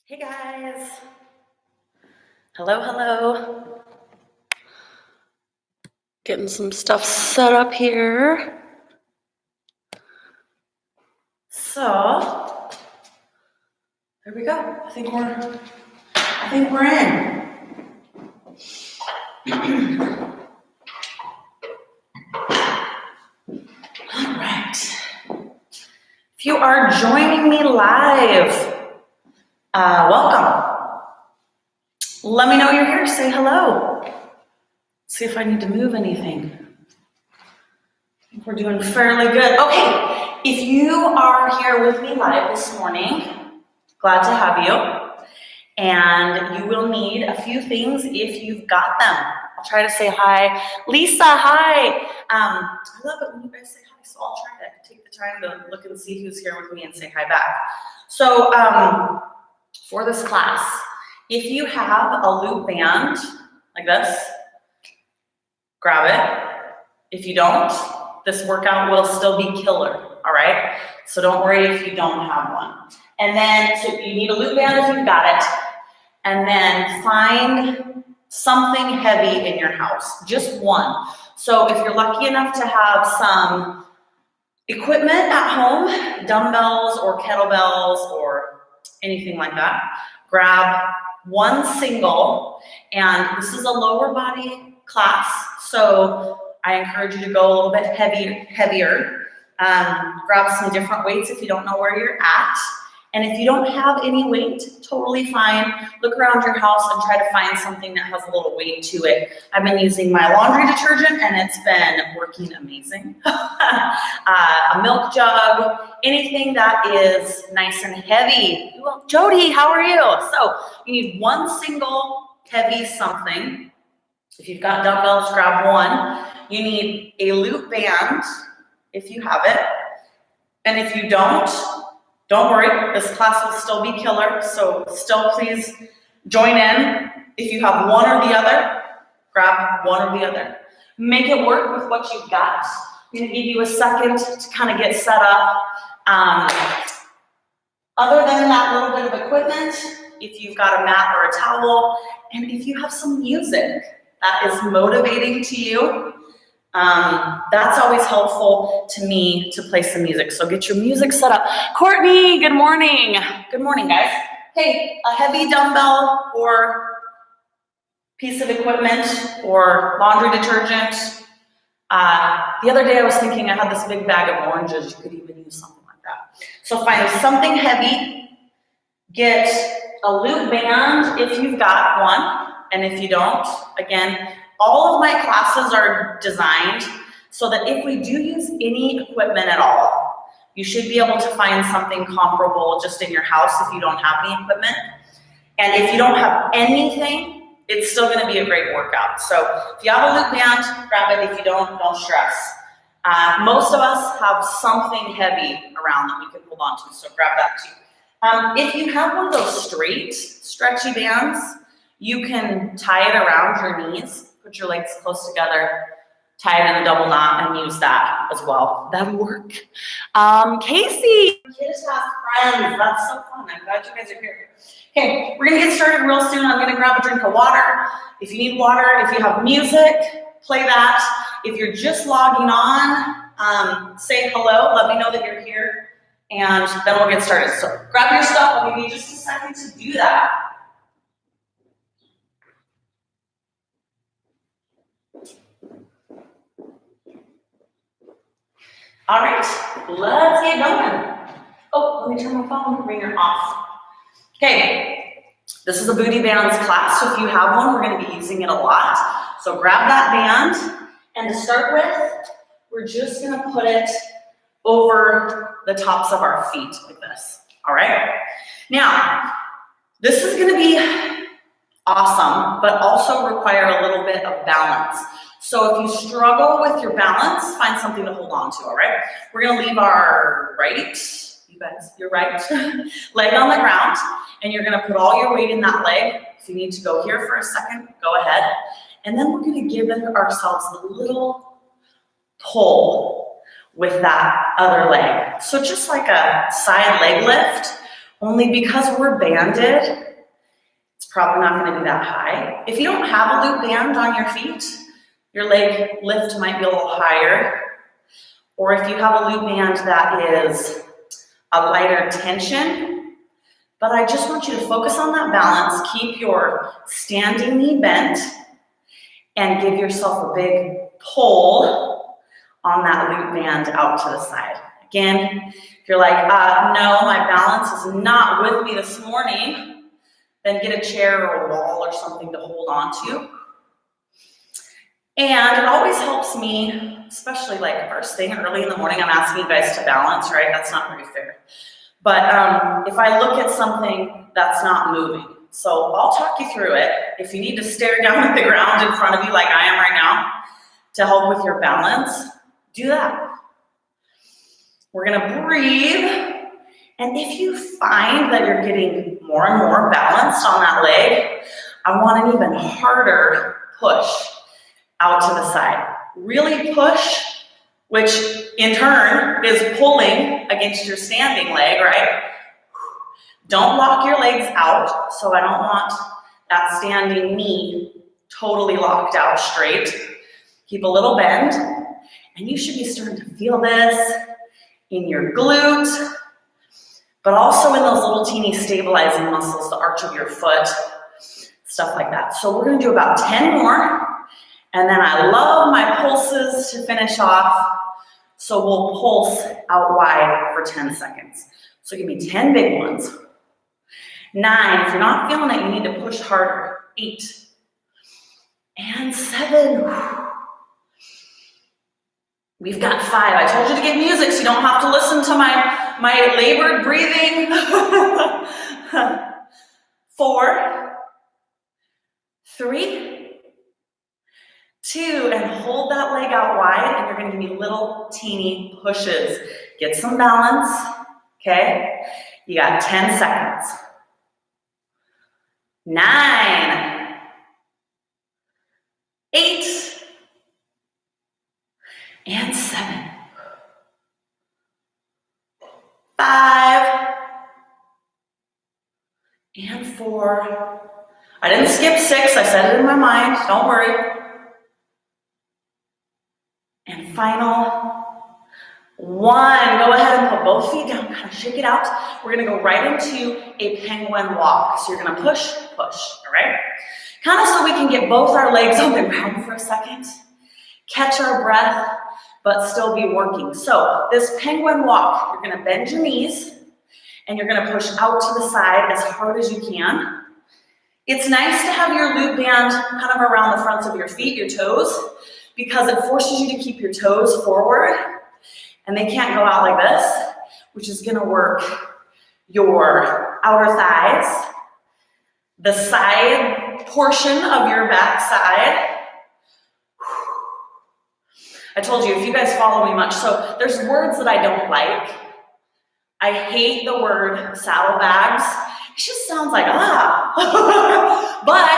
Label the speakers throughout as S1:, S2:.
S1: Hey guys. Hello. Getting some stuff set up here. So, there we go. I think we're in. All right. If you are joining me live, welcome. Let me know you're here. Say hello. See if I need to move anything. I think we're doing fairly good. Okay, if you are here with me live this morning, glad to have you. And you will need a few things if you've got them. I'll try to say hi. Lisa, hi. I love it when you guys say hi, so I'll try to take the time to look and see who's here with me and say hi back. So for this class, if you have a loop band like this, grab it. If you don't, this workout will still be killer, all right? So don't worry if you don't have one. And then, so you need a loop band if you've got it. And then find something heavy in your house, just one. So if you're lucky enough to have some equipment at home, dumbbells or kettlebells or anything like that, grab one single, and this is a lower body class, so I encourage you to go a little bit heavier. Grab some different weights if you don't know where you're at. And if you don't have any weight, totally fine. Look around your house and try to find something that has a little weight to it. I've been using my laundry detergent and it's been working amazing. A milk jug, anything that is nice and heavy. Well, Jody, how are you? So you need one single heavy something. If you've got dumbbells, grab one. You need a loop band if you have it. And if you don't worry, this class will still be killer, so still please join in. If you have one or the other, grab one or the other. Make it work with what you've got. I'm gonna give you a second to kind of get set up. Other than that little bit of equipment, if you've got a mat or a towel, and if you have some music that is motivating to you, that's always helpful to me to play some music. So get your music set up. Courtney, good morning. Good morning, guys. Hey, a heavy dumbbell or piece of equipment or laundry detergent. The other day I was thinking I had this big bag of oranges. You could even use something like that. So find something heavy. Get a loop band if you've got one. And if you don't, again, all of my classes are designed so that if we do use any equipment at all, you should be able to find something comparable just in your house if you don't have any equipment. And if you don't have anything, it's still gonna be a great workout. So if you have a loop band, grab it. If you don't stress. Most of us have something heavy around that we can hold on to, so grab that too. If you have one of those straight, stretchy bands, you can tie it around your knees. Put your legs close together, tie it in a double knot, and use that as well. That'll work. Casey, kids have friends. That's so fun. I'm glad you guys are here. Okay, we're gonna get started real soon. I'm gonna grab a drink of water. If you need water, if you have music, play that. If you're just logging on, say hello. Let me know that you're here, and then we'll get started. So grab your stuff. I'll give you just a second to do that. All right, let's get going. Oh, let me turn my phone ringer off. Okay, this is a booty bands class, so if you have one, we're gonna be using it a lot. So grab that band, and to start with, we're just gonna put it over the tops of our feet like this, all right? Now, this is gonna be awesome, but also require a little bit of balance. So if you struggle with your balance, find something to hold on to, all right? We're gonna leave our your right leg on the ground, and you're gonna put all your weight in that leg. If you need to go here for a second, go ahead. And then we're gonna give ourselves a little pull with that other leg. So just like a side leg lift, only because we're banded, it's probably not gonna be that high. If you don't have a loop band on your feet, your leg lift might be a little higher. Or if you have a loop band that is a lighter tension, but I just want you to focus on that balance, keep your standing knee bent, and give yourself a big pull on that loop band out to the side. Again, if you're like, no, my balance is not with me this morning, then get a chair or a wall or something to hold on to. And it always helps me, especially like first thing early in the morning, I'm asking you guys to balance, right? That's not very fair. But if I look at something that's not moving, so I'll talk you through it. If you need to stare down at the ground in front of you like I am right now to help with your balance, do that. We're gonna breathe. And if you find that you're getting more and more balanced on that leg, I want an even harder push out to the side. Really push, which in turn is pulling against your standing leg, right? Don't lock your legs out, so I don't want that standing knee totally locked out straight. Keep a little bend, and you should be starting to feel this in your glute, but also in those little teeny stabilizing muscles, the arch of your foot, stuff like that. So we're gonna do about 10 more. And then I love my pulses to finish off. So we'll pulse out wide for 10 seconds. So give me 10 big ones. 9, if you're not feeling it, you need to push harder. 8. And 7. We've got 5. I told you to get music so you don't have to listen to my labored breathing. 4, 3, 2, and hold that leg out wide, and you're gonna give me little teeny pushes. Get some balance, okay? You got 10 seconds. 9, 8, and 7. 5, and 4. I didn't skip 6, I said it in my mind, don't worry. And final 1. Go ahead and put both feet down, kind of shake it out. We're gonna go right into a penguin walk. So you're gonna push, push, all right? Kind of so we can get both our legs on the ground for a second, catch our breath, but still be working. So this penguin walk, you're gonna bend your knees, and you're gonna push out to the side as hard as you can. It's nice to have your loop band kind of around the fronts of your feet, your toes, because it forces you to keep your toes forward, and they can't go out like this, which is gonna work your outer thighs, the side portion of your back side. I told you, if you guys follow me much, so there's words that I don't like. I hate the word saddlebags. It just sounds like, But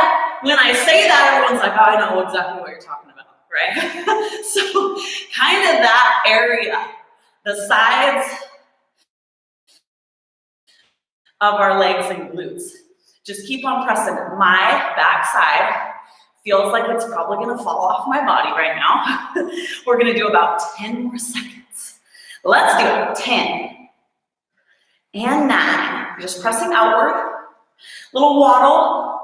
S1: when I say that, everyone's like, oh, I know exactly what you're talking about. Right? So kind of that area, the sides of our legs and glutes. Just keep on pressing. My back side feels like it's probably gonna fall off my body right now. We're gonna do about 10 more seconds. Let's do it. 10 and 9. You're just pressing outward. Little waddle.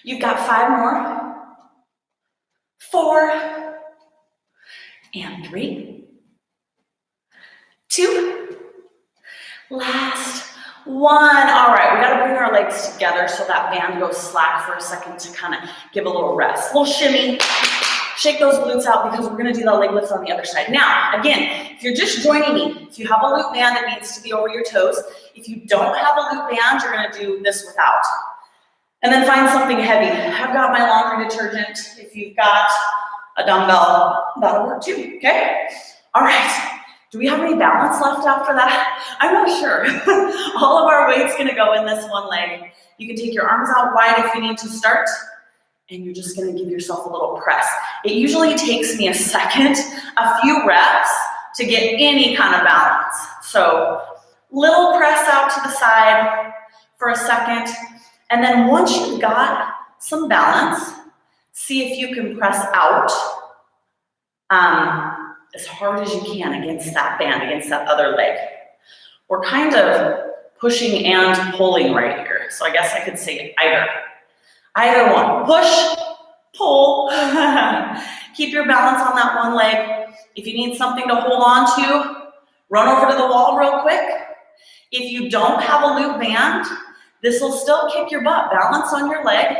S1: You've got 5 more. 4 and 3. 2. Last 1. All right, we gotta bring our legs together so that band goes slack for a second to kind of give a little rest. A little shimmy. Shake those glutes out because we're gonna do the leg lift on the other side. Now, again, if you're just joining me, if you have a loop band, it needs to be over your toes. If you don't have a loop band, you're gonna do this without. And then find something heavy. I've got my laundry detergent. If you've got a dumbbell, that'll work too, okay? All right, do we have any balance left after that? I'm not sure. All of our weight's gonna go in this one leg. You can take your arms out wide if you need to start, and you're just gonna give yourself a little press. It usually takes me a second, a few reps, to get any kind of balance. So little press out to the side for a second. And then once you've got some balance, see if you can press out as hard as you can against that band, against that other leg. We're kind of pushing and pulling right here. So I guess I could say either one. Push, pull. Keep your balance on that one leg. If you need something to hold on to, run over to the wall real quick. If you don't have a loop band, this will still kick your butt. Balance on your leg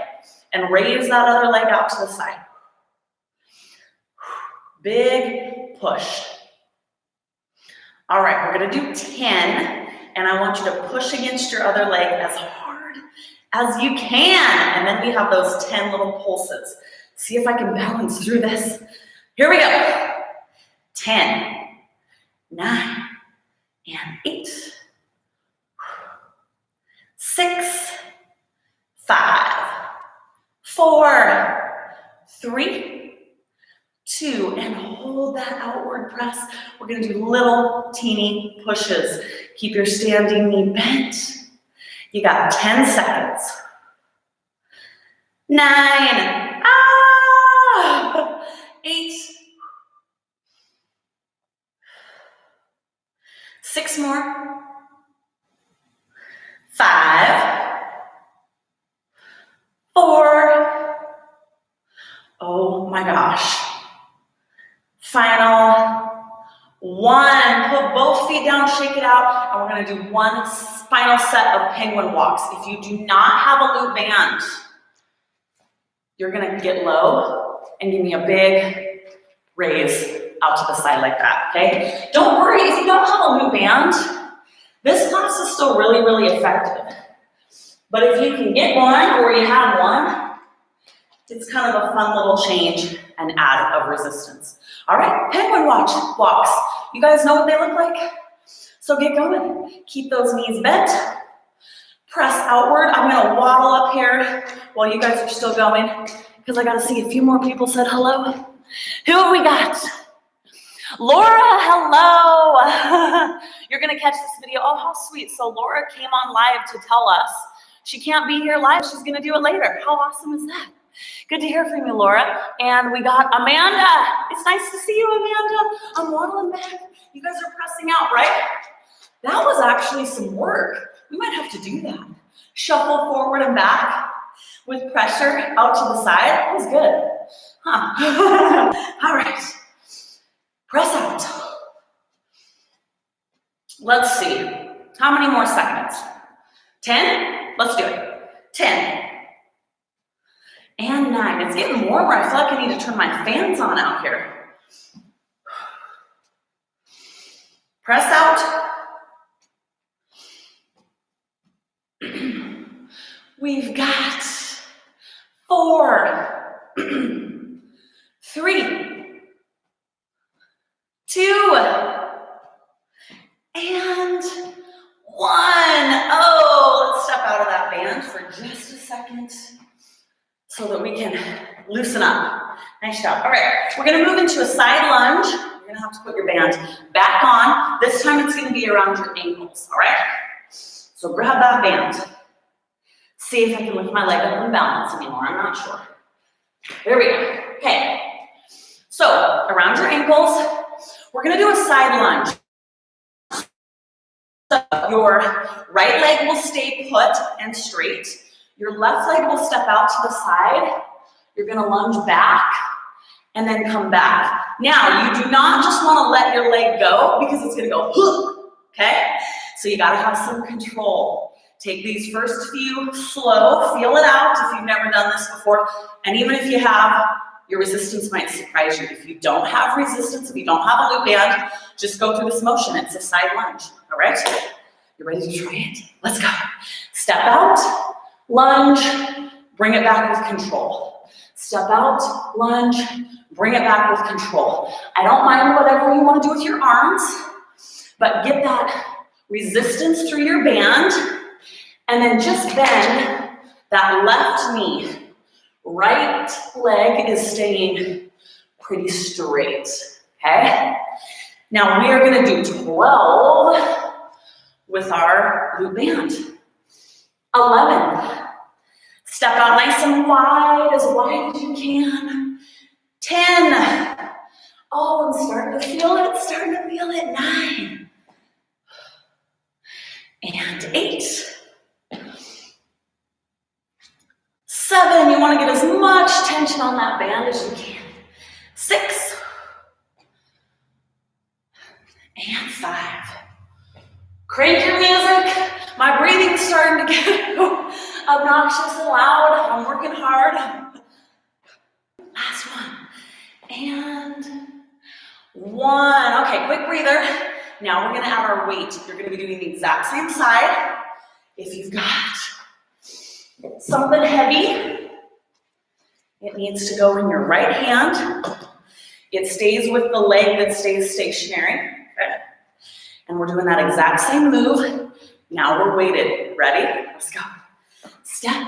S1: and raise that other leg out to the side. Big push. All right, we're gonna do 10, and I want you to push against your other leg as hard as you can. And then we have those 10 little pulses. See if I can balance through this. Here we go. 10, 9, and 8. 6, 5, 4, 3, 2, and hold that outward press. We're gonna do little teeny pushes. Keep your standing knee bent. You got 10 seconds. 9, 8, 6 more. 5, 4, oh my gosh. Final 1. Put both feet down, shake it out, and we're gonna do one final set of penguin walks. If you do not have a loop band, you're gonna get low and give me a big raise out to the side like that, okay? Don't worry if you don't have a loop band. This class is still really, really effective. But if you can get one or you have one, it's kind of a fun little change and add of resistance. All right, penguin walks. You guys know what they look like? So get going. Keep those knees bent. Press outward. I'm gonna waddle up here while you guys are still going because I gotta see a few more people said hello. Who have we got? Laura, hello. You're gonna catch this video. Oh, how sweet. So Laura came on live to tell us she can't be here live. She's gonna do it later. How awesome is that? Good to hear from you, Laura. And we got Amanda. It's nice to see you, Amanda. I'm waddling back. You guys are pressing out, right? That was actually some work. We might have to do that. Shuffle forward and back with pressure out to the side. That was good. Huh. All right. Press out. Let's see. How many more seconds? 10? Let's do it. 10. And 9. It's getting warmer. I feel like I need to turn my fans on out here. Press out. We've got 4, 3, 2, and 1. Oh, let's step out of that band for just a second so that we can loosen up. Nice job. All right, we're gonna move into a side lunge. You're gonna have to put your band back on. This time it's gonna be around your ankles, all right? So grab that band. See if I can lift my leg up and balance anymore, I'm not sure. There we go, okay. So around your ankles, we're gonna do a side lunge. So your right leg will stay put and straight. Your left leg will step out to the side. You're gonna lunge back and then come back. Now, you do not just wanna let your leg go because it's gonna go, okay? So you gotta have some control. Take these first few slow, feel it out if you've never done this before. And even if you have, your resistance might surprise you. If you don't have resistance, if you don't have a loop band, just go through this motion. It's a side lunge, all right? You ready to try it? Let's go. Step out, lunge, bring it back with control. Step out, lunge, bring it back with control. I don't mind whatever you want to do with your arms, but get that resistance through your band, and then just bend that left knee. Right leg is staying pretty straight, okay? Now we are going to do 12 with our loop band. 11. Step out nice and wide as you can. 10. Oh, I'm starting to feel it. 9. And 8. 7. You want to get as much tension on that band as you can. 6. And 5. Crank your music. My breathing's starting to get obnoxious and loud. I'm working hard. Last one. And 1. Okay, quick breather. Now we're gonna add our weight. You're gonna be doing the exact same side. If you've got something heavy, it needs to go in your right hand. It stays with the leg that stays stationary. Okay. And we're doing that exact same move. Now we're weighted. Ready? Let's go. Step,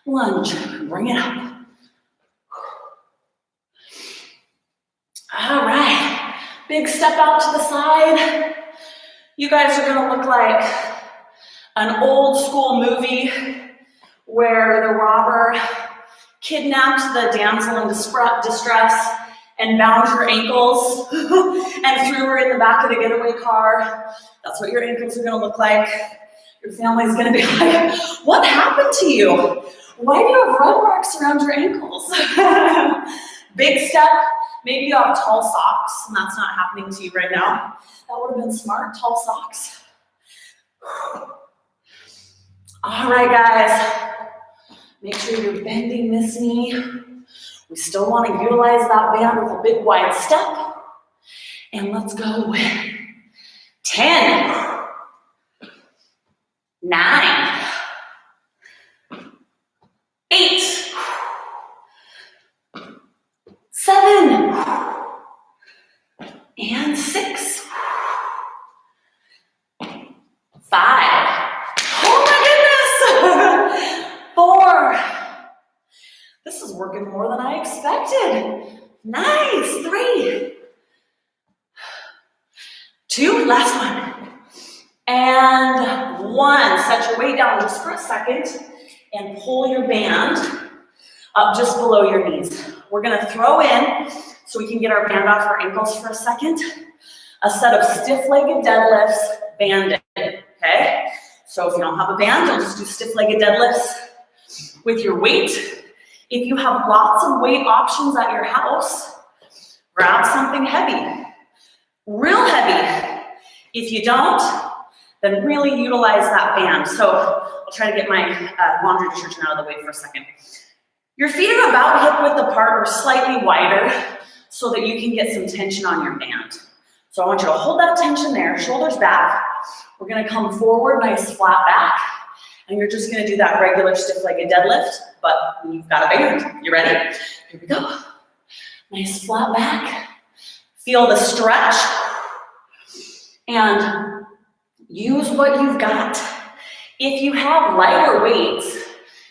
S1: lunge, bring it up. All right. Big step out to the side. You guys are gonna look like an old school movie where the robber kidnapped the damsel in distress and bound her ankles and threw her in the back of the getaway car. That's what your ankles are gonna look like. Your family's gonna be like, what happened to you? Why do you have red marks around your ankles? Big step. Maybe you have tall socks, and that's not happening to you right now. That would have been smart, tall socks. All right, guys. Make sure you're bending this knee. We still want to utilize that band with a big wide step. And let's go with 10, 9, 8, 7, and 6, 5. Oh my goodness! 4. This is working more than I expected. Nice. 3, 2, last one. And 1. Set your weight down just for a second and pull your band up just below your knees. We're gonna throw in, so we can get our band off our ankles for a second, a set of stiff-legged deadlifts banded, okay? So if you don't have a band, you'll just do stiff-legged deadlifts with your weight. If you have lots of weight options at your house, grab something heavy, real heavy. If you don't, then really utilize that band. So I'll try to get my laundry detergent out of the way for a second. Your feet are about hip width apart or slightly wider so that you can get some tension on your band. So I want you to hold that tension there, shoulders back. We're gonna come forward, nice flat back, and you're just gonna do that regular stiff-legged deadlift, but you've got a band. You ready? Here we go. Nice flat back. Feel the stretch, and use what you've got. If you have lighter weights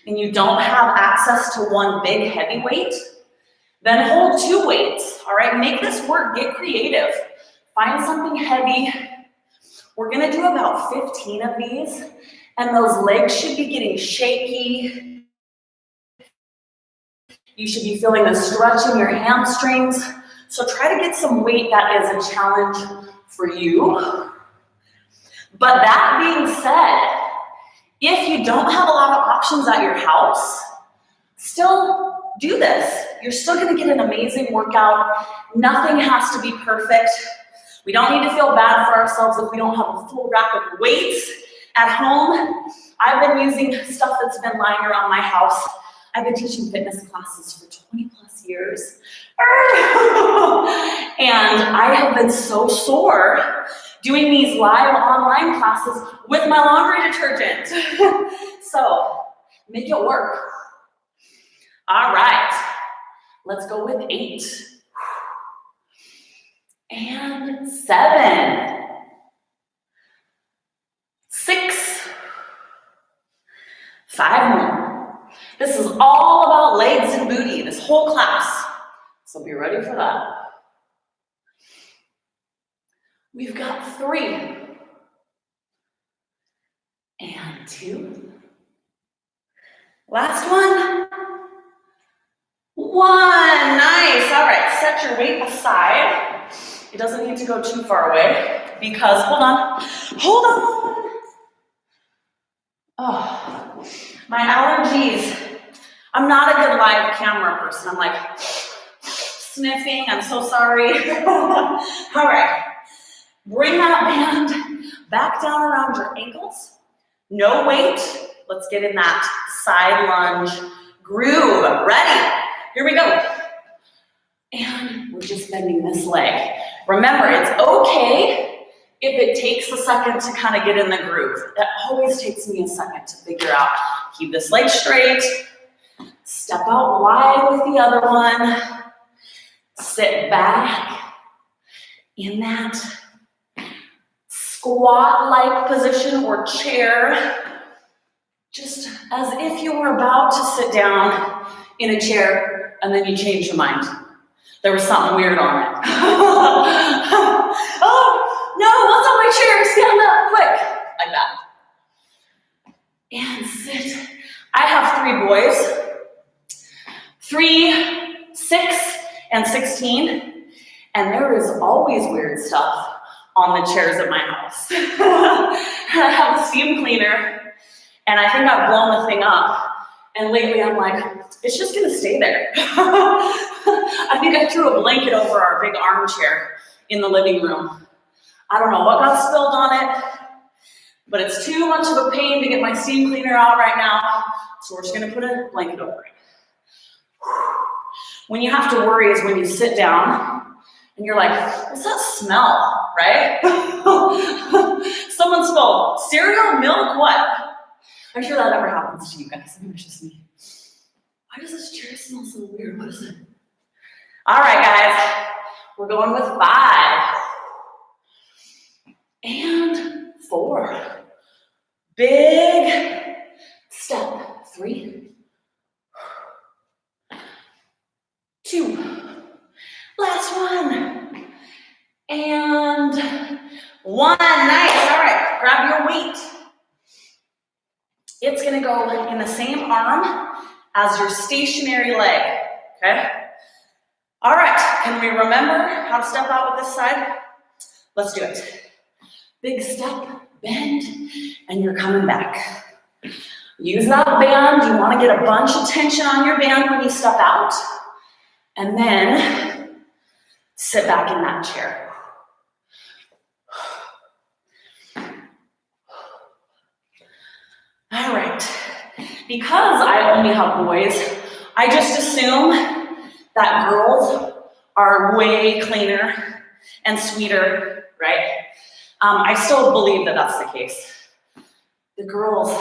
S1: and you don't have access to one big heavy weight, then hold 2 weights, all right? Make this work, get creative. Find something heavy. We're gonna do about 15 of these, and those legs should be getting shaky. You should be feeling a stretch in your hamstrings. So try to get some weight that is a challenge for you. But that being said, if you don't have a lot of options at your house, still do this. You're still gonna get an amazing workout. Nothing has to be perfect. We don't need to feel bad for ourselves if we don't have a full rack of weights at home. I've been using stuff that's been lying around my house. I've been teaching fitness classes for 20 plus years. And I have been so sore doing these live online classes with my laundry detergent. So make it work. All right, let's go with 8 and 7, 6, 5 more. This is all about legs and booty, this whole class. So be ready for that. We've got 3. And 2. Last one. 1. Nice. All right, set your weight aside. It doesn't need to go too far away because, hold on. Oh, my allergies. I'm not a good live camera person. I'm like sniffing. I'm so sorry. All right. Bring that band back down around your ankles. No weight. Let's get in that side lunge groove. Ready? Here we go. And we're just bending this leg. Remember, it's okay if it takes a second to kind of get in the groove. It always takes me a second to figure out. Keep this leg straight. Step out wide with the other one. Sit back in that squat-like position or chair, just as if you were about to sit down in a chair and then you change your mind. There was something weird on it. Oh, no, what's on my chair? Stand up, quick. Like that. And sit. I have 3 boys. 3, 6, and 16. And there is always weird stuff on the chairs at my house. I have a steam cleaner, and I think I've blown the thing up. And lately I'm like, it's just gonna stay there. I think I threw a blanket over our big armchair in the living room. I don't know what got spilled on it, but it's too much of a pain to get my steam cleaner out right now, so we're just gonna put a blanket over it. When you have to worry is when you sit down and you're like, what's that smell, right? Someone spilled cereal, milk, what? I'm sure that never happens to you guys. Maybe it's just me. Why does this chair smell so weird? What is it? All right, guys. We're going with 5. And 4. Big step. 3. 2. Last one. And 1. Nice. All right. Grab your weight. It's going to go in the same arm as your stationary leg, okay? All right, can we remember how to step out with this side? Let's do it. Big step, bend, and you're coming back. Use that band. You want to get a bunch of tension on your band when you step out. And then sit back in that chair. All right, because I only have boys, I just assume that girls are way cleaner and sweeter, right? I still believe that that's the case. The girls,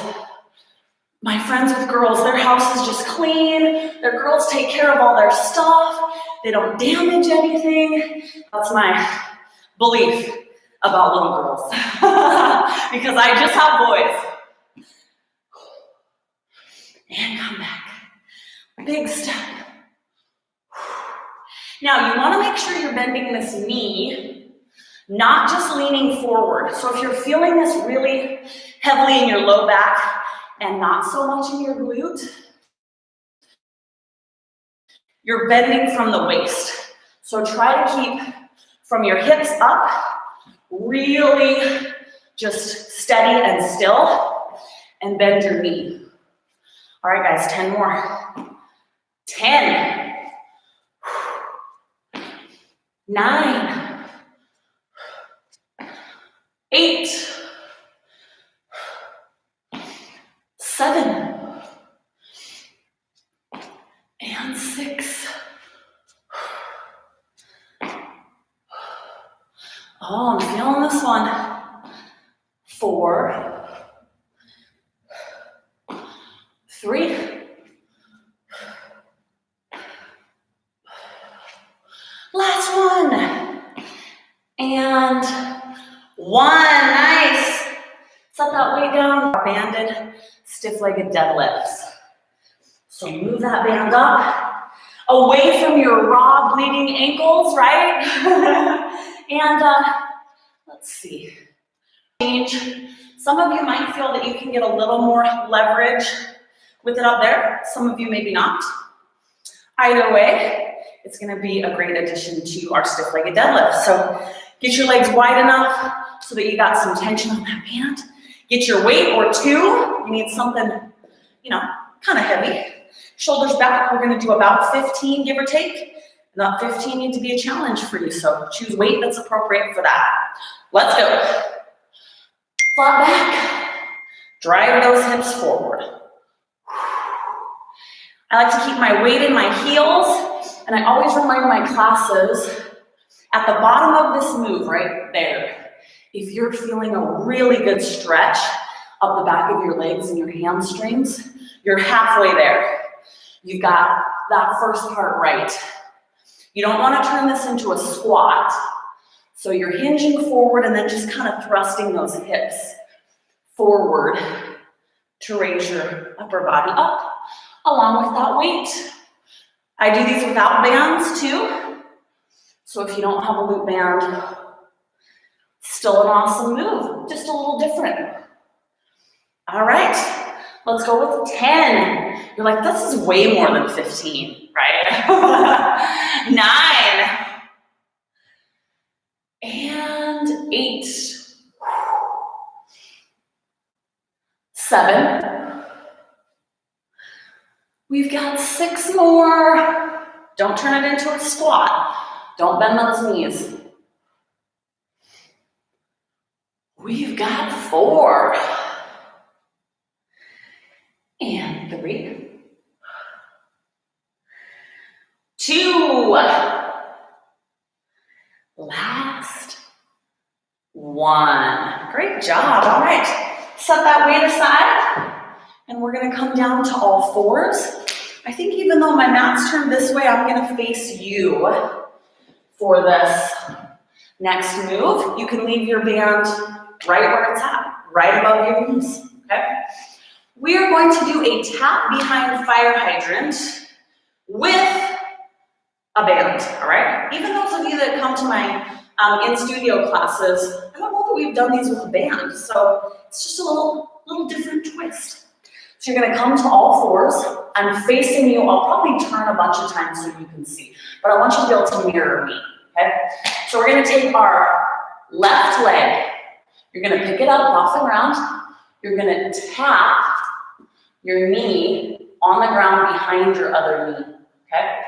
S1: my friends with girls, their house is just clean, their girls take care of all their stuff, they don't damage anything. That's my belief about little girls, because I just have boys. And come back. Big step. Now, you want to make sure you're bending this knee, not just leaning forward. So if you're feeling this really heavily in your low back and not so much in your glute, you're bending from the waist. So try to keep from your hips up, really just steady and still, and bend your knee. All right, guys, 10 more. 10. 9. 8. 7. And 6. Oh, I'm feeling this one. 4. 3. Last one. And 1. Nice. Set that weight down. Banded, stiff-legged deadlifts. So move that band up, away from your raw bleeding ankles, right? And Let's see. Change. Some of you might feel that you can get a little more leverage with it up there. Some of you maybe not. Either way, it's going to be a great addition to our stiff-legged deadlift. So get your legs wide enough so that you got some tension on that band. Get your weight or two. You need something, kind of heavy. Shoulders back. We're going to do about 15, give or take. Not 15 need to be a challenge for you, so choose weight that's appropriate for that. Let's go. Flat back. Drive those hips forward. I like to keep my weight in my heels, and I always remind my classes at the bottom of this move right there, if you're feeling a really good stretch up the back of your legs and your hamstrings, you're halfway there. You've got that first part right. You don't want to turn this into a squat. So you're hinging forward and then just kind of thrusting those hips forward to raise your upper body up along with that weight. I do these without bands too. So if you don't have a loop band, still an awesome move, just a little different. All right, let's go with 10. You're like, this is way more than 15, right? 9. And 8. 7. We've got 6 more. Don't turn it into a squat. Don't bend those knees. We've got 4. And 3. 2. Last 1. Great job. All right. Set that weight aside. And we're going to come down to all fours. I think even though my mat's turned this way, I'm going to face you for this next move. You can leave your band right where it's at, right above your knees. Okay? We are going to do a tap behind fire hydrant with a band, all right? Even those of you that come to my in-studio classes, I don't know that we've done these with a band, so it's just a little different twist. So you're gonna come to all fours. I'm facing you. I'll probably turn a bunch of times so you can see, but I want you to be able to mirror me, okay? So we're gonna take our left leg. You're gonna pick it up off the ground. You're gonna tap your knee on the ground behind your other knee, okay?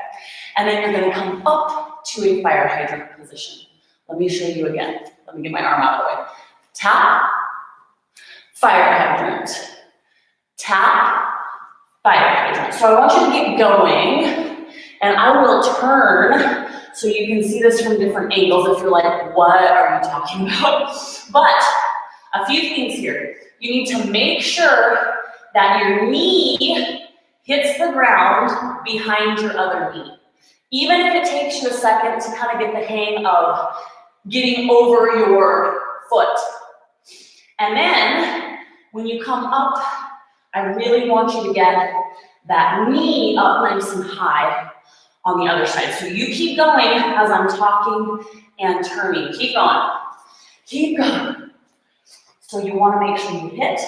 S1: And then you're gonna come up to a fire hydrant position. Let me show you again. Let me get my arm out of the way. Tap, fire hydrant. Tap, fire hydrant. So I want you to get going, and I will turn so you can see this from different angles if you're like, what are you talking about? But a few things here. You need to make sure that your knee hits the ground behind your other knee. Even if it takes you a second to kind of get the hang of getting over your foot. And then when you come up, I really want you to get that knee up nice and high on the other side. So you keep going as I'm talking and turning. Keep going. Keep going. So you want to make sure you get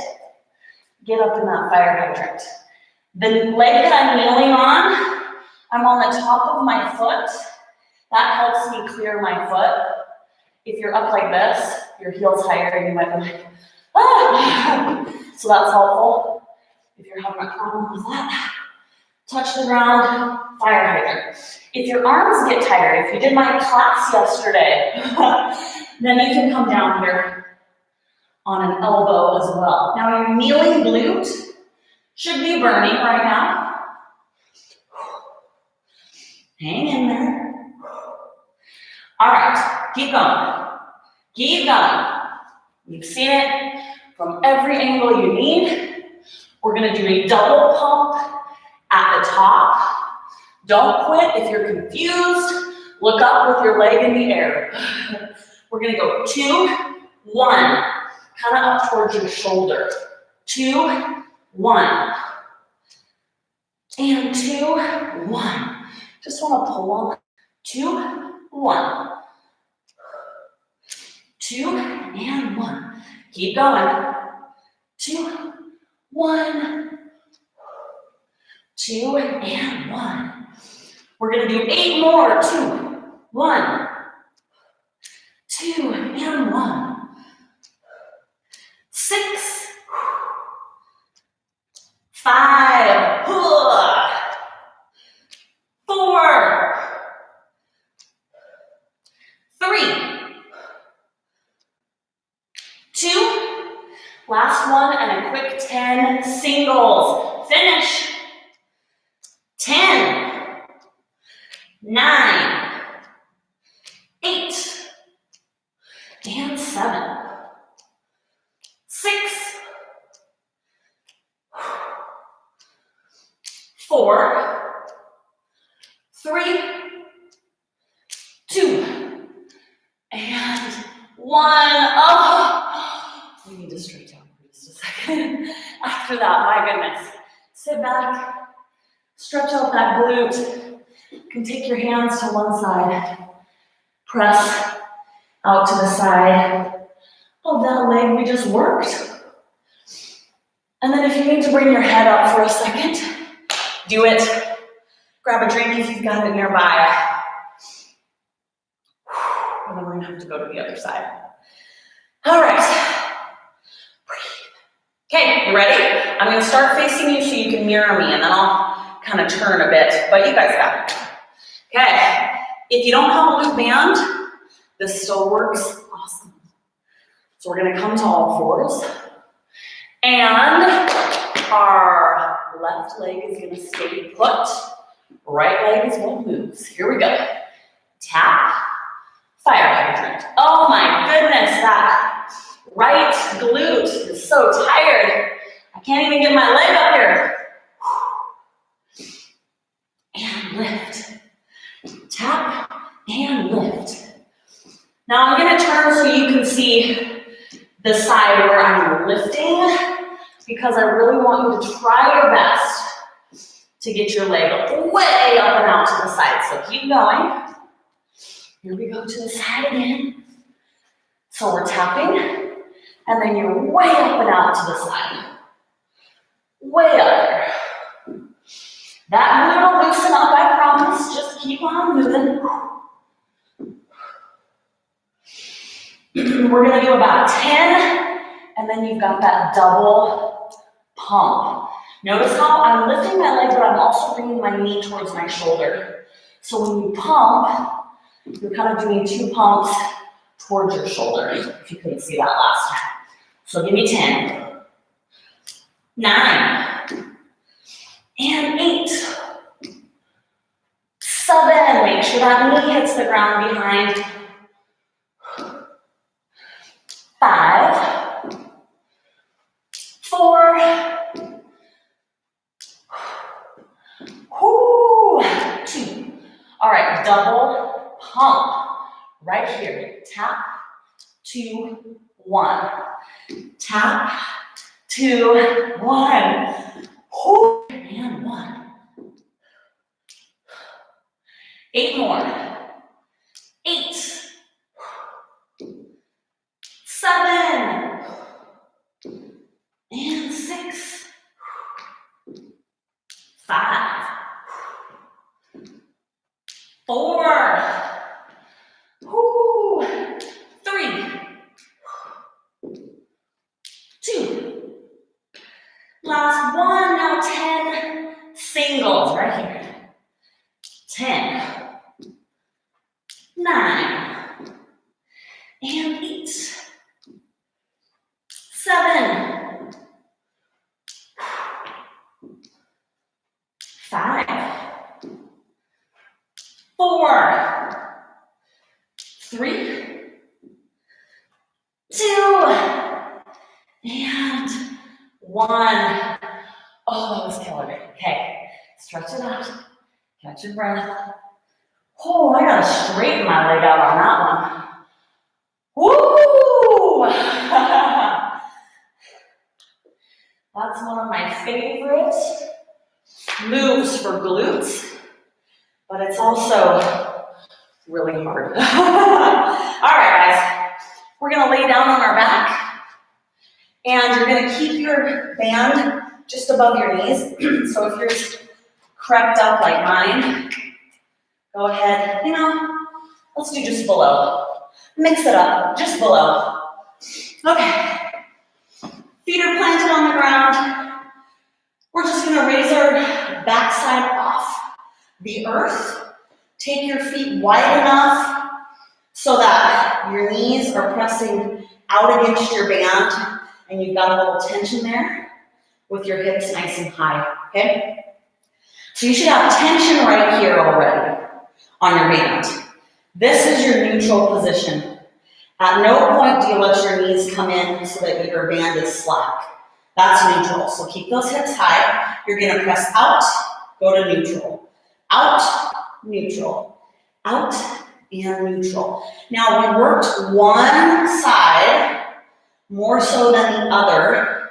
S1: up in that fire hydrant. The leg that I'm kneeling on, I'm on the top of my foot. That helps me clear my foot. If you're up like this, your heel's higher and you might be like, ah! So that's helpful. If you're having a problem with that, touch the ground, fire hydrant. If your arms get tired, if you did my class yesterday, then you can come down here on an elbow as well. Now your kneeling glute should be burning right now. Hang in there. All right, keep going. Keep going. You've seen it from every angle you need. We're gonna do a double pump at the top. Don't quit if you're confused. Look up with your leg in the air. We're gonna go 2, 1. Kind of up towards your shoulder. 2, 1. And 2, 1. Just want to pull on. 2, 1. 2, and 1. Keep going. 2, 1, 2, and 1. We're gonna do 8 more. 2, 1, 2, and 1. 6, 5, 4, 3, 2, last one, and a quick 10 singles. Finish. 10, 9, 8, and 7, 6, 4, 3, 2, and 1. Oh, we need to stretch out for just a second. After that, my goodness. Sit back, stretch out that glute. You can take your hands to one side, press out to the side of that leg we just worked. And then if you need to bring your head up for a second, do it. Grab a drink if you've got it nearby. And then we're gonna have to go to the other side. All right. Breathe. Okay, you ready? I'm gonna start facing you so you can mirror me, and then I'll kind of turn a bit, but you guys got it. Okay, if you don't have a loop band, this still works awesome. So we're gonna come to all fours, and our left leg is gonna stay put. Right leg is what moves. Here we go. Tap, fire hydrant. Oh my goodness, that right glute is so tired. I can't even get my leg up here. And lift. Tap and lift. Now I'm gonna turn so you can see the side where I'm lifting, because I really want you to try your best to get your leg way up and out to the side. So keep going. Here we go to the side again. So we're tapping, and then you're way up and out to the side. Way up there. That glute will loosen up, I promise. Just keep on moving. We're gonna do about 10, and then you've got that double pump. Notice how I'm lifting my leg, but I'm also bringing my knee towards my shoulder. So when you pump, you're kind of doing 2 pumps towards your shoulder, if you couldn't see that last time. So give me 10, 9, and 8, 7. Make sure that knee hits the ground behind. 5, 4, 2. All right, double pump right here. Tap, 2, 1. Tap, 2, 1. And 1. 8 more. 8, 7, and 6, 5, 4, 3, 2. Last one. Now 10 singles right here. 10, 9, and 8, 7, 5, 4, 3, 2, and 1. Oh, that was killer. Okay, stretch it out. Catch your breath. Oh, I gotta straighten my leg out on that one. Woo! That's one of my favorite moves for glutes, but it's also really hard. All right, guys. We're gonna lay down on our back, and you're gonna keep your band just above your knees. So if yours crept up like mine, go ahead, let's do just below. Mix it up, just below. Okay. Feet are planted on the ground. We're just gonna raise our backside off the earth. Take your feet wide enough so that your knees are pressing out against your band and you've got a little tension there with your hips nice and high, okay? So you should have tension right here already on your band. This is your neutral position. At no point do you let your knees come in so that your band is slack. That's neutral. So keep those hips high. You're going to press out, go to neutral. Out, neutral. Out, and neutral. Now, we worked one side more so than the other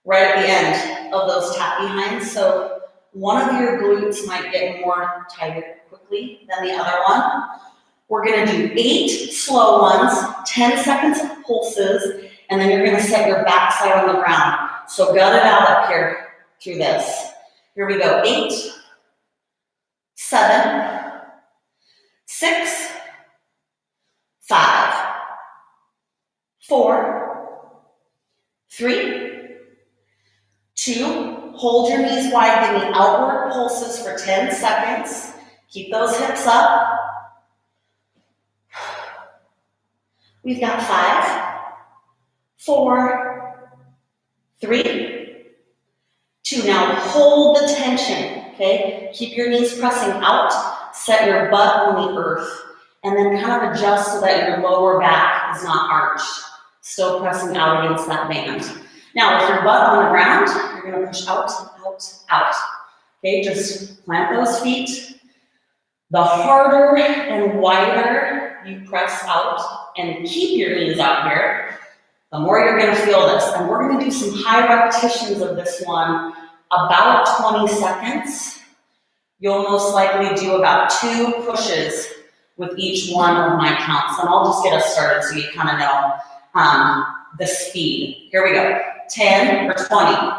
S1: right at the end of those tap behinds. So one of your glutes might get more tired quickly than the other one. We're going to do 8 slow ones, 10 seconds of pulses, and then you're going to set your backside on the ground. So gut it out up here through this. Here we go. 8, 7, 6, 5, 4, 3, 2. Hold your knees wide. Give me outward pulses for 10 seconds. Keep those hips up. We've got 5, 4, 3, 2. Now hold the tension, okay? Keep your knees pressing out, set your butt on the earth, and then kind of adjust so that your lower back is not arched, still pressing out against that band. Now with your butt on the ground, you're gonna push out, out, out. Okay, just plant those feet. The harder and wider you press out and keep your knees out here, the more you're going to feel this. And we're going to do some high repetitions of this one, about 20 seconds. You'll most likely do about 2 pushes with each one of my counts. And I'll just get us started so you kind of know the speed. Here we go. 10 or 20,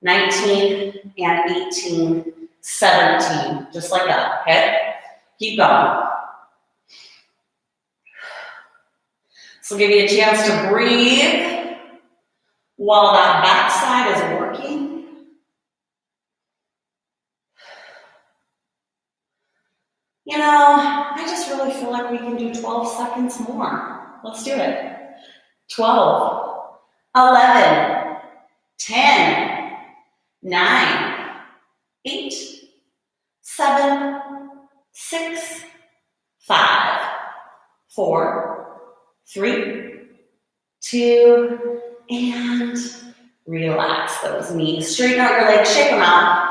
S1: 19 and 18, 17, just like that, okay? Keep going. So give you a chance to breathe while that backside is working. I just really feel like we can do 12 seconds more. Let's do it. 12, 11, 10, 9, 8, 7, 6, 5, 4, 3, 2, and relax those knees. Straighten out your legs, shake them out.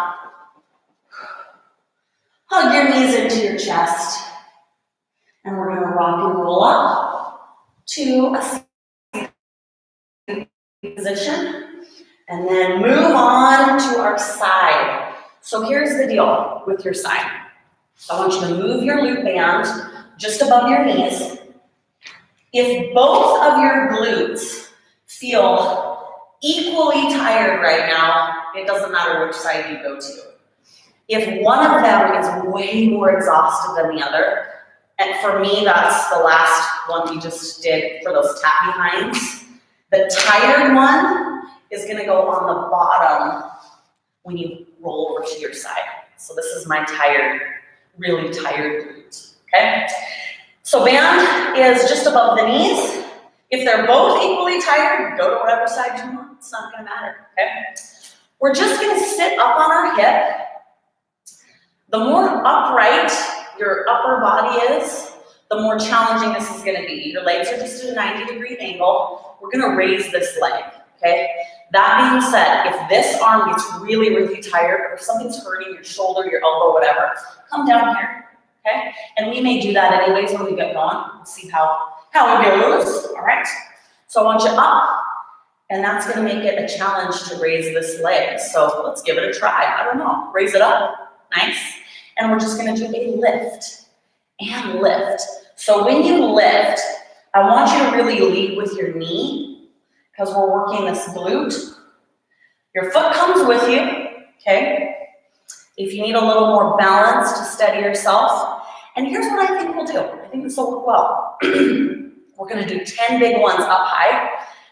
S1: Hug your knees into your chest. And we're going to rock and roll up to a position. And then move on to our side. So here's the deal with your side. I want you to move your loop band just above your knees. If both of your glutes feel equally tired right now, it doesn't matter which side you go to. If one of them is way more exhausted than the other, and for me, that's the last one we just did for those tap behinds, the tired one is gonna go on the bottom when you roll over to your side. So this is my tired, really tired glute, okay? So band is just above the knees. If they're both equally tired, go to whatever side you want. It's not gonna matter, okay? We're just gonna sit up on our hip. The more upright your upper body is, the more challenging this is gonna be. Your legs are just at a 90-degree angle. We're gonna raise this leg, okay? That being said, if this arm gets really, really tired, or if something's hurting your shoulder, your elbow, whatever, come down here, okay? And we may do that anyways when we get going. We'll see how it goes, all right? So I want you up, and that's gonna make it a challenge to raise this leg. So let's give it a try. I don't know, raise it up, nice. And we're just gonna do a lift and lift. So when you lift, I want you to really lead with your knee because we're working this glute. Your foot comes with you, okay? If you need a little more balance to steady yourself. And here's what I think we'll do. I think this will work well. We're gonna do 10 big ones up high,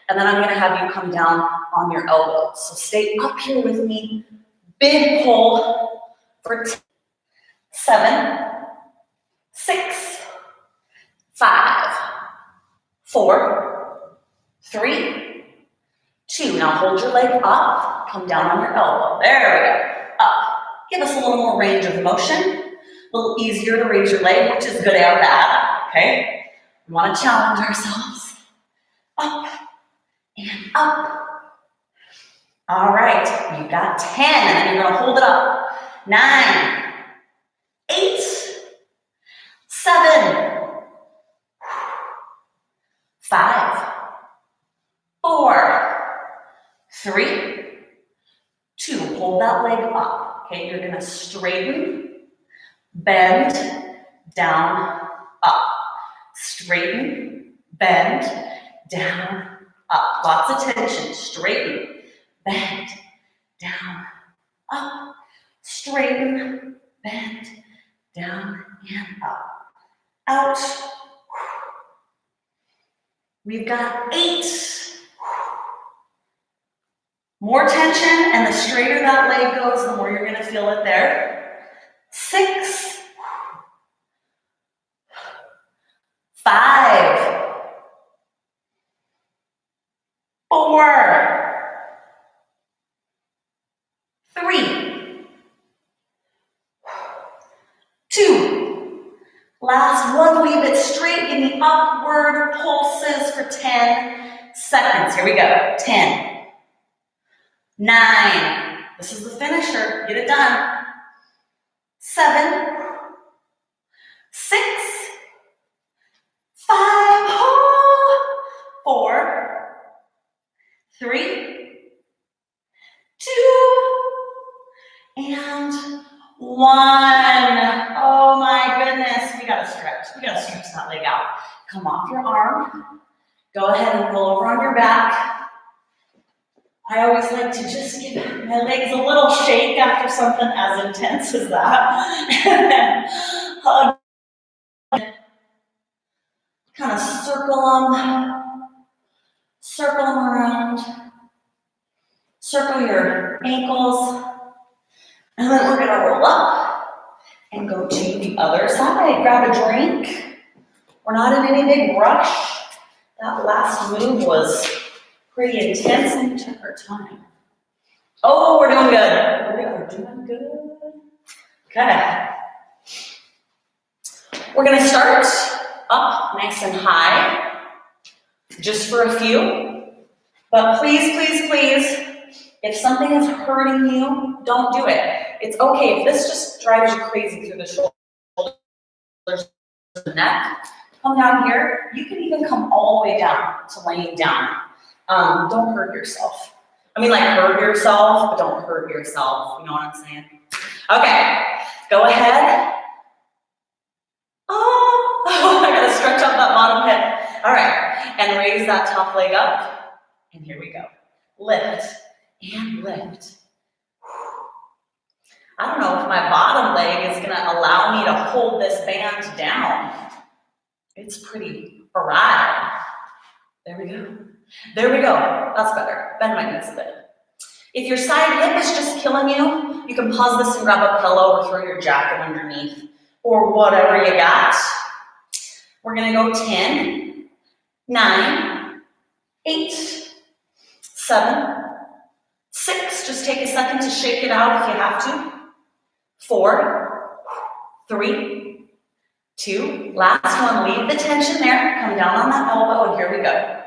S1: and then I'm gonna have you come down on your elbows. So stay up here with me. Big pull for 10, 7, 6, 5, 4, 3, 2. Now hold your leg up, come down on your elbow. There we go, up. Give us a little more range of motion. A little easier to raise your leg, which is good and bad, okay? We wanna challenge ourselves. Up and up. All right, you've got 10, and then you're gonna hold it up. 9, 8, 7, 5, 4, 3, 2. Hold that leg up. Okay, you're gonna straighten, bend, down, up. Straighten, bend, down, up. Lots of tension. Straighten, bend, down, up. Straighten, bend, down, and up. Out. We've got 8. More tension, and the straighter that leg goes, the more you're gonna feel it there. 6, 5, 4, 3, 2. Last one, leave it straight. Give me upward pulses for 10 seconds. Here we go. 10, 9. This is the finisher. Get it done. 7, 6, 5, 4, 3, 2, and 1. Oh my goodness. We gotta stretch. We gotta stretch that leg out. Come off your arm. Go ahead and roll over on your back. I always like to just give my legs a little shake after something as intense as that. And then hug. Kind of circle them around. Circle your ankles. And then we're gonna roll up and go to the other side. Grab a drink. We're not in any big rush. That last move was pretty intense and took our time. Oh, we're doing good. We are doing good. Okay. We're gonna start up nice and high, just for a few. But please, please, please, if something is hurting you, don't do it. It's okay if this just drives you crazy through the shoulders, the neck. Come down here. You can even come all the way down to laying down. Don't hurt yourself. I mean, like, hurt yourself, but don't hurt yourself. You know what I'm saying? Okay, go ahead. Oh, I gotta stretch out that bottom hip. All right, and raise that top leg up. And here we go. Lift and lift. I don't know if my bottom leg is gonna allow me to hold this band down. It's pretty awry. There we go. There we go. That's better. Bend my knees a bit. If your side hip is just killing you, you can pause this and grab a pillow or throw your jacket underneath or whatever you got. We're gonna go 10, 9, 8, 7, 6. Just take a second to shake it out if you have to. 4, 3, 2. Last one. Leave the tension there. Come down on that elbow, and here we go.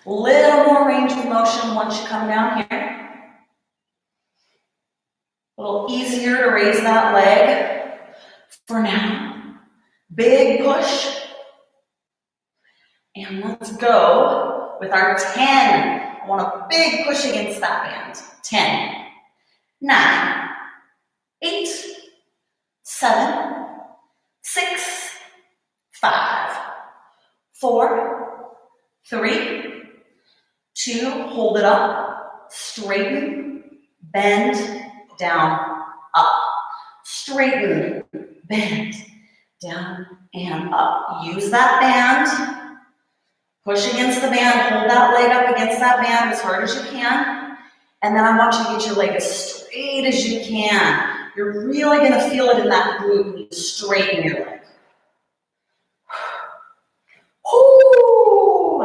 S1: Little more range of motion once you come down here. A little easier to raise that leg for now. Big push. And let's go with our 10. I want a big push against that band. 10, 9, 8, 7, 6, 4, 3, 2, hold it up, straighten, bend, down, up. Straighten, bend, down, and up. Use that band. Push against the band. Hold that leg up against that band as hard as you can. And then I want you to get your leg as straight as you can. You're really going to feel it in that glute when you straighten your leg. Whoo!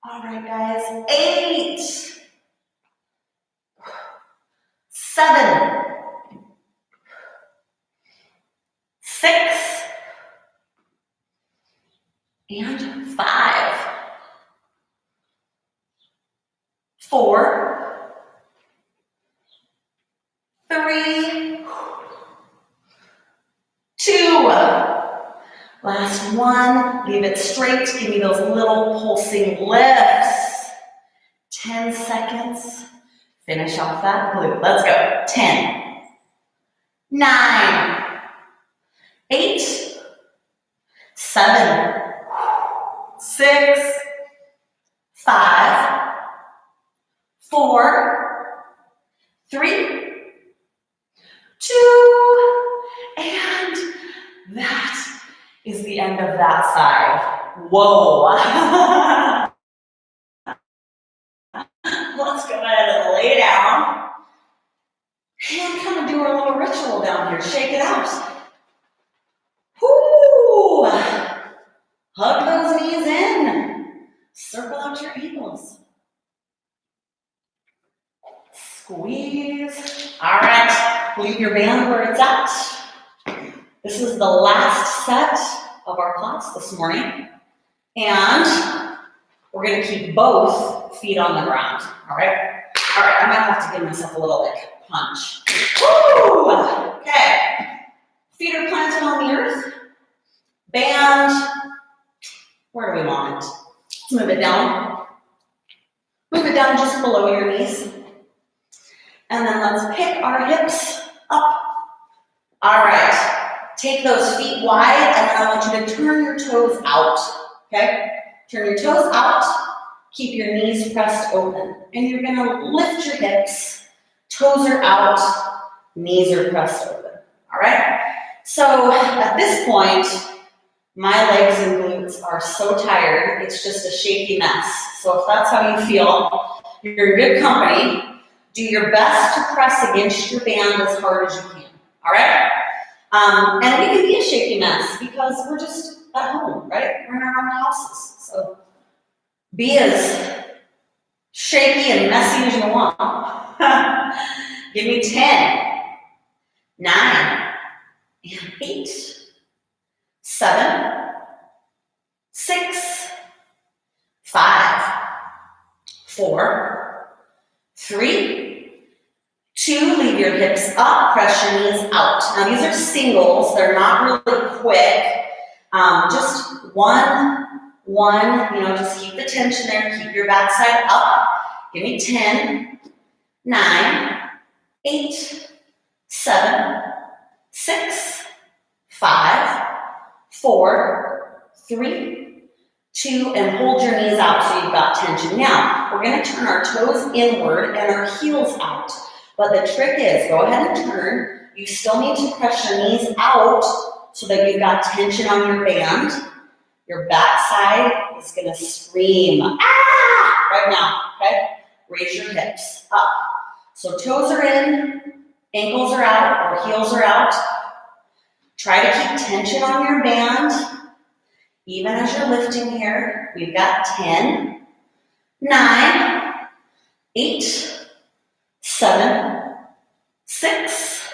S1: All right, guys. 8, 7, 6, and 5, 4, 3, 2, last one, leave it straight, give me those little pulsing lifts. 10 seconds, finish off that glute. Let's go. 10, 9, 8, 7, 6, 5, 4, 3, 2, and that is the end of that side. Whoa. Let's go ahead and lay down and kind of do our little ritual down here. Shake it out. Whoo! Hug those knees in. Circle out your ankles. Squeeze. All right, leave your band where it's at. This is the last set of our class this morning. And we're going to keep both feet on the ground. All right? All right, I might have to give myself a little like punch. Woo! Okay. Feet are planted on the earth. Band. Where do we want it? Let's move it down. Move it down just below your knees. And then let's pick our hips up. All right. Take those feet wide, and then I want you to turn your toes out. Okay? Turn your toes out. Keep your knees pressed open. And you're going to lift your hips. Toes are out. Knees are pressed open. All right? So at this point, my legs and glutes are so tired, it's just a shaky mess. So if that's how you feel, you're in good company. Do your best to press against your band as hard as you can. All right? And we can be a shaky mess because we're just at home, right? We're in our own houses. So be as shaky and messy as you want. Give me 10, 9, and 8, 7, 6, 5, 4, 3, 2, leave your hips up, press your knees out. Now these are singles, they're not really quick. Just one, just keep the tension there, keep your backside up. Give me 10, 9, 8, 7, 6, 5, 4, 3, 2, and hold your knees out so you've got tension. Now, we're going to turn our toes inward and our heels out. But the trick is, go ahead and turn. You still need to press your knees out so that you've got tension on your band. Your backside is going to scream, ah, right now, okay? Raise your hips up. So toes are in, ankles are out, or heels are out. Try to keep tension on your band. Even as you're lifting here, we've got 10, 9, 8, 7, 6,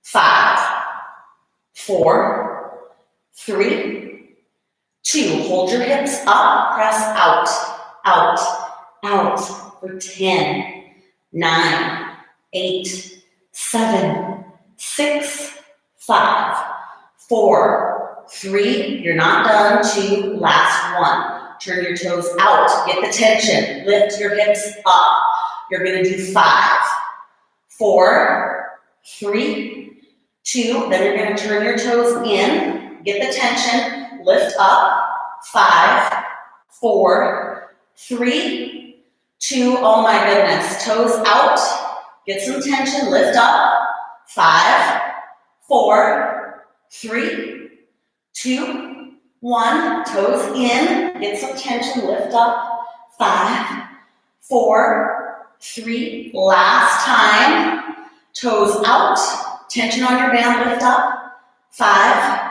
S1: 5, 4, 3, 2. Hold your hips up, press out, for 10, 9, 8, 7, 6, 5, 4, 3. You're not done. 2, last one. Turn your toes out. Get the tension. Lift your hips up. You're going to do 5, 4, 3, 2. Then you're going to turn your toes in. Get the tension. Lift up. 5, 4, 3, 2, oh my goodness, toes out, get some tension, lift up, 5, 4, 3, 2, 1, toes in, get some tension, lift up, 5, 4, 3, last time, toes out, tension on your band, lift up, 5,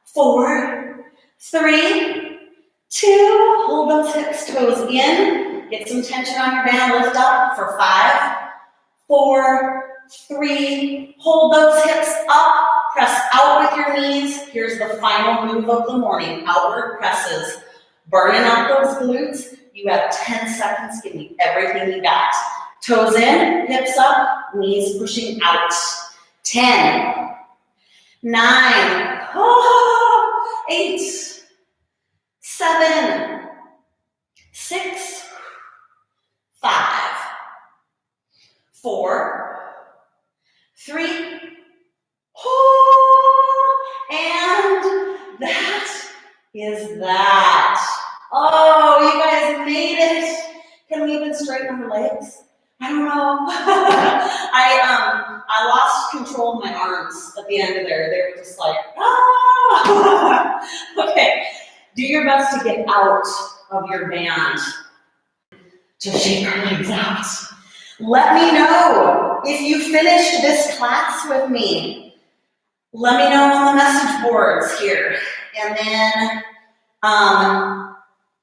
S1: 4, 3, 2, hold those hips, toes in, get some tension on your band, lift up for 5, 4, 3, hold those hips up, press out with your knees. Here's the final move of the morning, outward presses. Burning out those glutes. You have 10 seconds, give me everything you got. Toes in, hips up, knees pushing out. 10, 9, 8, 7, 6, 5, 4, 3, and that is that. Oh, you guys made it. Can we even straighten our legs? I don't know. I lost control of my arms at the end of there. They were just like, ah. Okay, do your best to get out of your band to shake your legs out. Let me know if you finished this class with me. Let me know on the message boards here. And then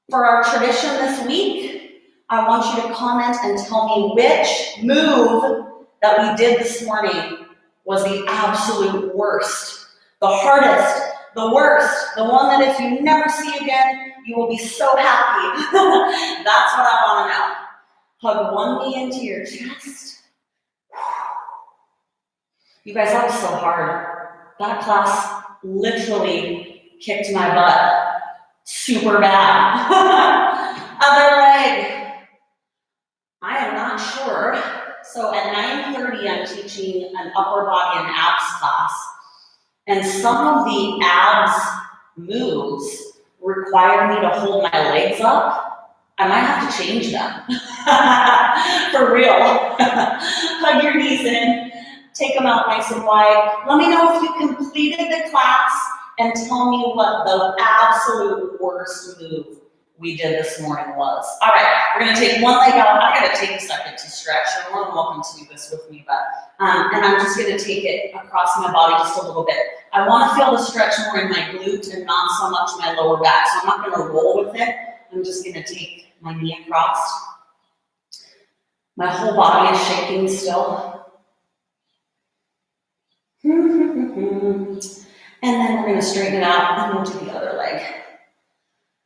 S1: for our tradition this week, I want you to comment and tell me which move that we did this morning was the absolute worst, the hardest, the worst, the one that if you never see again, you will be so happy. That's what I want to know. Hug one knee into your chest. You guys, that was so hard. That class literally kicked my butt super bad. Other leg. I am not sure. So at 9:30, I'm teaching an upper body and abs class. And some of the abs moves require me to hold my legs up. I might have to change them. For real. Hug your knees in. Take them out nice and wide. Let me know if you completed the class and tell me what the absolute worst move we did this morning was. All right, we're gonna take one leg out. I gotta take a second to stretch. You're more than welcome to do this with me, but and I'm just gonna take it across my body just a little bit. I wanna feel the stretch more in my glute and not so much my lower back, so I'm not gonna roll with it. I'm just gonna take my knee across. My whole body is shaking still. And then we're going to straighten it out and move to the other leg.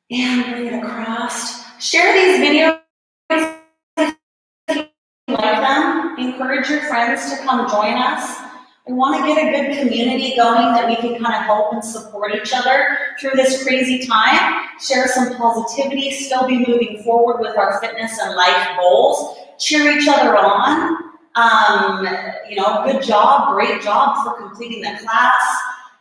S1: And bring it across. Share these videos if you like them. Encourage your friends to come join us. We want to get a good community going that we can kind of help and support each other through this crazy time. Share some positivity, still be moving forward with our fitness and life goals. Cheer each other on. Good job, great job for completing the class.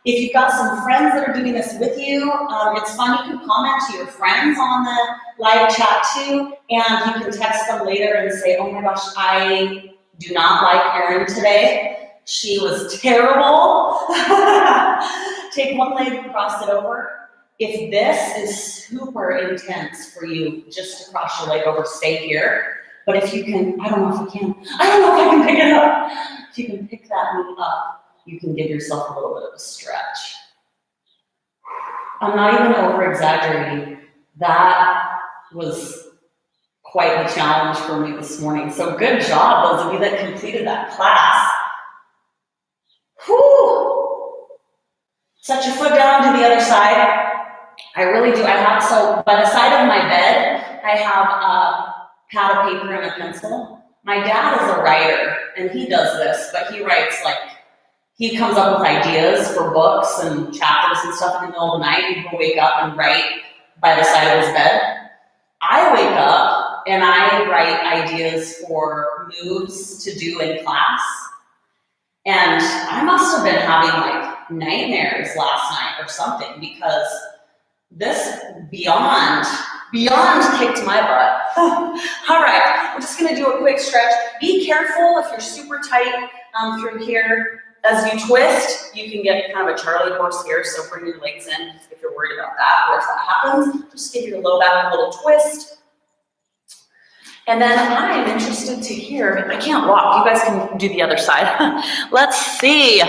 S1: If you've got some friends that are doing this with you, it's fun. You can comment to your friends on the live chat too, and you can text them later and say, oh my gosh, I do not like Erin today. She was terrible. Take one leg, cross it over. If this is super intense for you, just to cross your leg over, stay here. But if you can, I don't know if you can, I don't know if I can pick it up. If you can pick that knee up, you can give yourself a little bit of a stretch. I'm not even over exaggerating. That was quite the challenge for me this morning. So good job, those of you that completed that class. Whew. Set your foot down to the other side. I really do. So by the side of my bed, I have a pad of paper and a pencil. My dad is a writer, and he does this, but he writes he comes up with ideas for books and chapters and stuff in the middle of the night. He'll wake up and write by the side of his bed. I wake up and I write ideas for moves to do in class. And I must have been having nightmares last night or something, because This beyond kicked my butt. All right, we're just gonna do a quick stretch. Be careful if you're super tight through here. As you twist, you can get kind of a Charlie horse here, so bring your legs in if you're worried about that, or if that happens, just give your low back a little twist. And then I am interested to hear, I can't walk, you guys can do the other side. Let's see.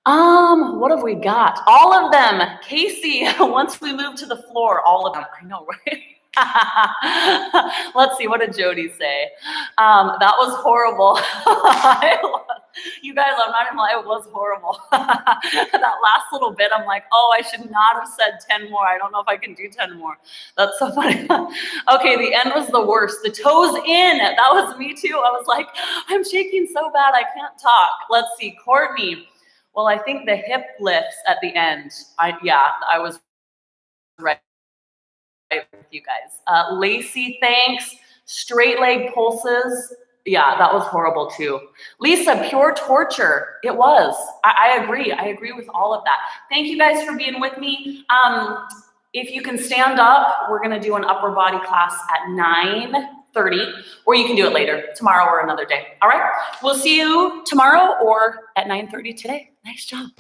S1: What have we got? All of them. Casey, once we move to the floor, all of them. I know, right? Let's see, what did Jody say? That was horrible. You guys, I'm not even lying, it was horrible. That last little bit, I'm like, oh, I should not have said 10 more. I don't know if I can do 10 more. That's so funny. Okay, the end was the worst. The toes in, that was me too. I was like, I'm shaking so bad, I can't talk. Let's see, Courtney. Well, I think the hip lifts at the end. I was right with you guys. Lacey, thanks. Straight leg pulses. Yeah, that was horrible too. Lisa, pure torture. It was. I agree. I agree with all of that. Thank you guys for being with me. If you can stand up, we're going to do an upper body class at 9:30, or you can do it later, tomorrow or another day. All right? We'll see you tomorrow or at 9:30 today. Nice job.